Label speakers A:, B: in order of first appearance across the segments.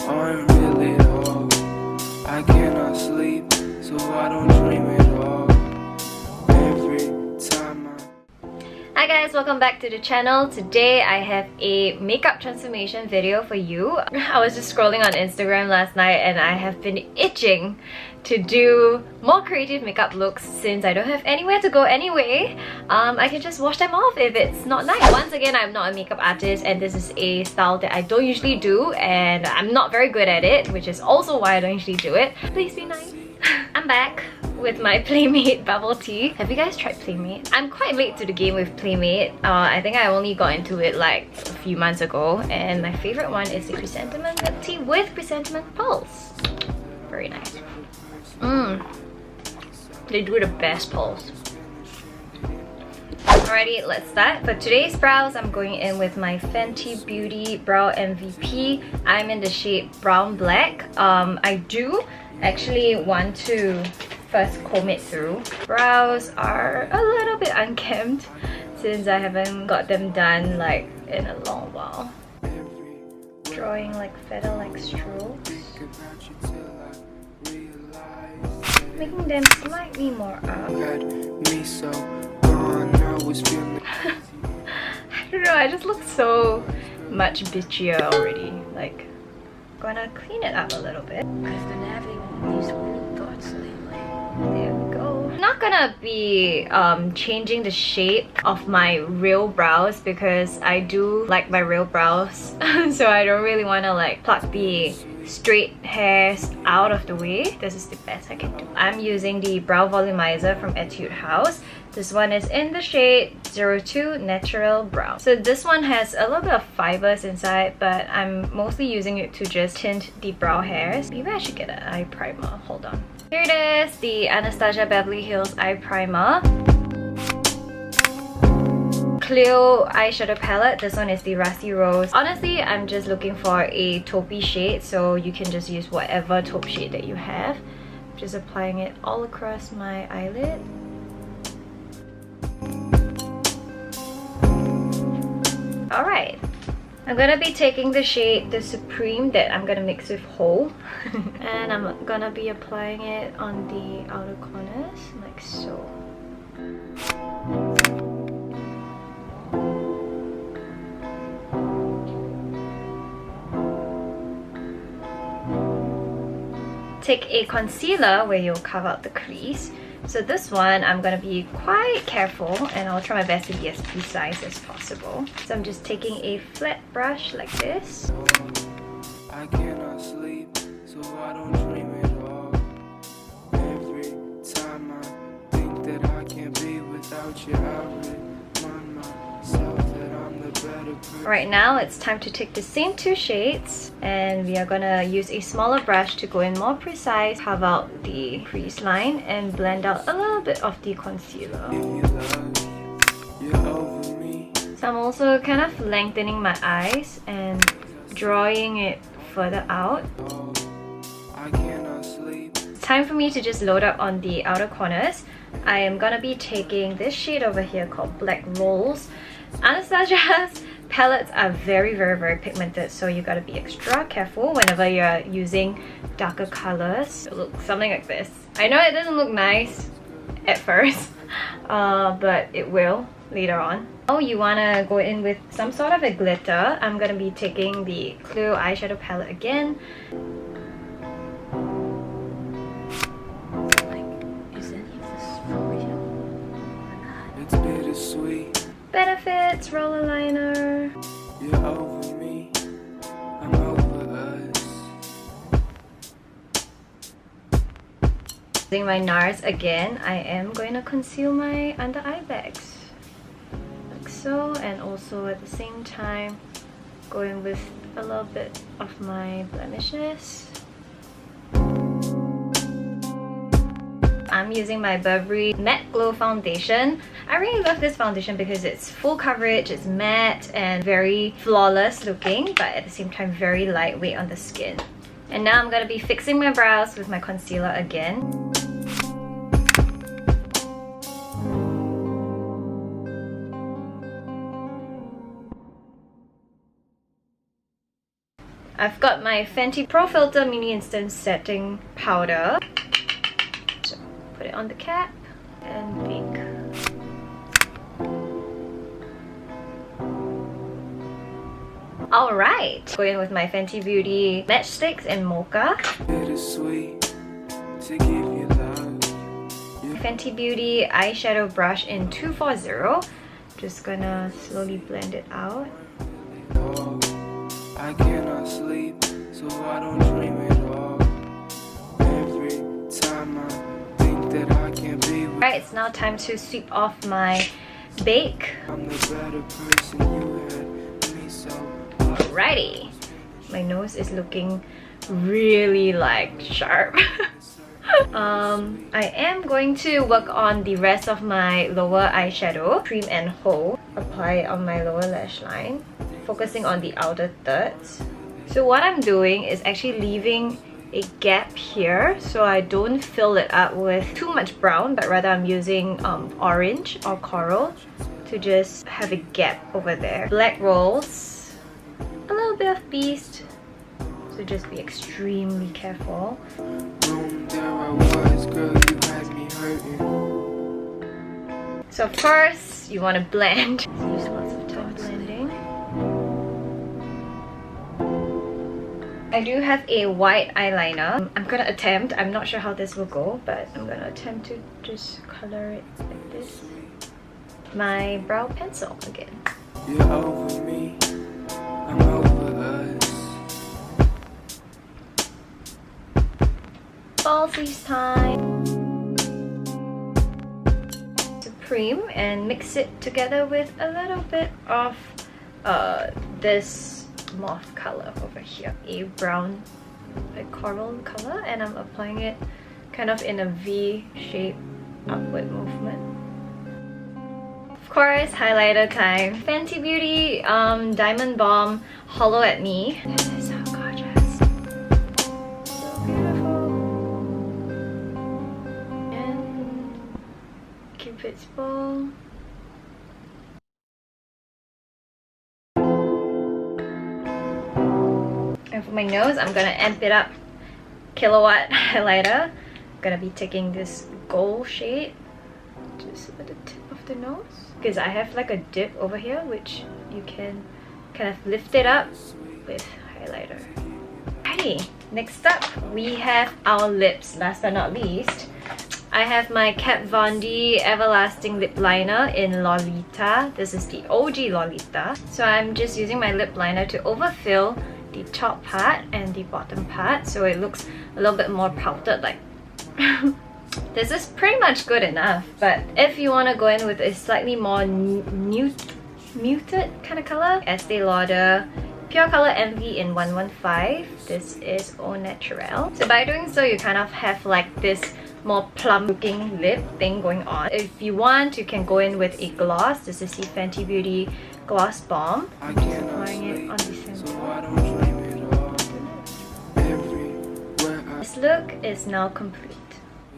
A: aren't really all. I cannot sleep, so I don't dream at all. Every time
B: Hi guys, welcome back to the channel. Today I have a makeup transformation video for you. I was just scrolling on Instagram last night and I have been itching to do more creative makeup looks since I don't have anywhere to go anyway. I can just wash them off if it's not nice. Once again, I'm not a makeup artist and this is a style that I don't usually do and I'm not very good at it, which is also why I don't usually do it. Please be nice. I'm back with my Playmate bubble tea. Have you guys tried Playmate? I'm quite late to the game with Playmate. I think I only got into it like a few months ago and my favorite one is the Chrysanthemum milk tea with Chrysanthemum pulse. Very nice. They do the best pulse. Alrighty, let's start. For today's brows, I'm going in with my Fenty Beauty Brow MVP. I'm in the shade Brown Black. I do actually want to first comb it through. Brows are a little bit unkempt since I haven't got them done like in a long while. Drawing like feather-like strokes, making them slightly more up. I don't know, I just look so much bitchier already. Like, gonna clean it up a little bit. I've been having these weird thoughts lately. There we go. I'm not gonna be changing the shape of my real brows because I do like my real brows. So I don't really want to like pluck the straight hairs out of the way. This is the best I can do. I'm using the Brow Volumizer from Etude House. This one is in the shade 02 Natural Brown. So this one has a little bit of fibers inside, but I'm mostly using it to just tint the brow hairs. Maybe I should get an eye primer. Hold on. Here it is, the Anastasia Beverly Hills Eye Primer. Clio eyeshadow palette. This one is the Rusty Rose. Honestly, I'm just looking for a taupey shade, so you can just use whatever taupe shade that you have. Just applying it all across my eyelid. Alright, I'm gonna be taking the shade The Supreme that I'm gonna mix with Whole and I'm gonna be applying it on the outer corners like so. Take a concealer where you'll carve out the crease. So this one, I'm gonna be quite careful and I'll try my best to be as precise as possible. So I'm just taking a flat brush like this.
A: I cannot sleep, so I don't dream at all. Every time I think that I can't be without you, I remind myself that I'm the better person.
B: Right now, it's time to take the same two shades and we are gonna use a smaller brush to go in more precise, carve out the crease line and blend out a little bit of the concealer. So I'm also kind of lengthening my eyes and drawing it further out. It's time for me to just load up on the outer corners. I am gonna be taking this shade over here called Black Rolls. Anastasia's palettes are very pigmented, so you gotta be extra careful whenever you're using darker colors. It looks something like this. I know it doesn't look nice at first, but it will later on. Oh, you wanna go in with some sort of a glitter. I'm gonna be taking the Clio eyeshadow palette again.
C: Is any of this for real or not?
A: It's bittersweet.
B: Benefits roller liner.
A: You're over me, I'm over us.
B: Using my Nars again, I am going to conceal my under eye bags. Like so, and also at the same time going with a little bit of my blemishes. I'm using my Burberry Matte Glow Foundation. I really love this foundation because it's full coverage, it's matte and very flawless looking, but at the same time very lightweight on the skin. And now I'm going to be fixing my brows with my concealer again. I've got my Fenty Pro Filter Mini Instant Setting Powder. So put it on the cap and bake. Alright, go in with my Fenty Beauty Matchsticks in Mocha.
A: Bittersweet to give you love.
B: Fenty Beauty Eyeshadow Brush in 240. Just gonna slowly blend it out.
A: Oh, I cannot sleep, so I don't dream at all. Every time I think that I can't be with
B: Alright, it's now time to sweep off my bake.
A: I'm the better person you had me so.
B: Alrighty, my nose is looking really like sharp. I am going to work on the rest of my lower eyeshadow, cream and hold. Apply it on my lower lash line, focusing on the outer thirds. So what I'm doing is actually leaving a gap here so I don't fill it up with too much brown, but rather I'm using orange or coral to just have a gap over there. Black rolls, a little bit of beast, so just be extremely careful.
A: Room there I was, girl, you had me hurting.
B: So of course, you want to blend. So use lots of time blending. I do have a white eyeliner. I'm gonna attempt, I'm not sure how this will go, but I'm gonna attempt to just color it like this. My brow pencil again.
A: You're over me, I'm over us.
B: Falsies time. Supreme and mix it together with a little bit of this moth color over here, a brown, a coral color, and I'm applying it kind of in a V shape upward movement. Of course, highlighter time. Fenty Beauty Diamond Bomb Hollow at Me. This is so gorgeous. So beautiful. And Cupid's bow. And for my nose, I'm gonna amp it up. Kilowatt highlighter. I'm gonna be taking this gold shade just at the tip of the nose, because I have like a dip over here which you can kind of lift it up with highlighter. Alrighty, next up we have our lips. Last but not least, I have my Kat Von D Everlasting Lip Liner in Lolita. This is the OG Lolita. So I'm just using my lip liner to overfill the top part and the bottom part so it looks a little bit more powdered like. This is pretty much good enough, but if you want to go in with a slightly more muted kind of color, Estee Lauder Pure Color Envy in 115. This is Au Naturel. So by doing so, you kind of have like this more plum looking lip thing going on. If you want, you can go in with a gloss. This is the Fenty Beauty Gloss Bomb. I'm just applying it on the center. This look is now complete.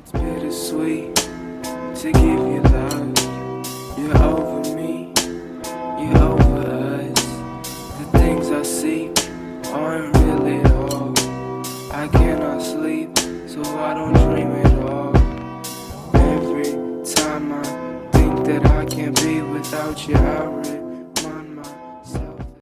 A: It's bittersweet to give you love. You're over me, you're over us. The things I see aren't really at all. I cannot sleep, so I don't dream at all. Every time I think that I can't be without you, I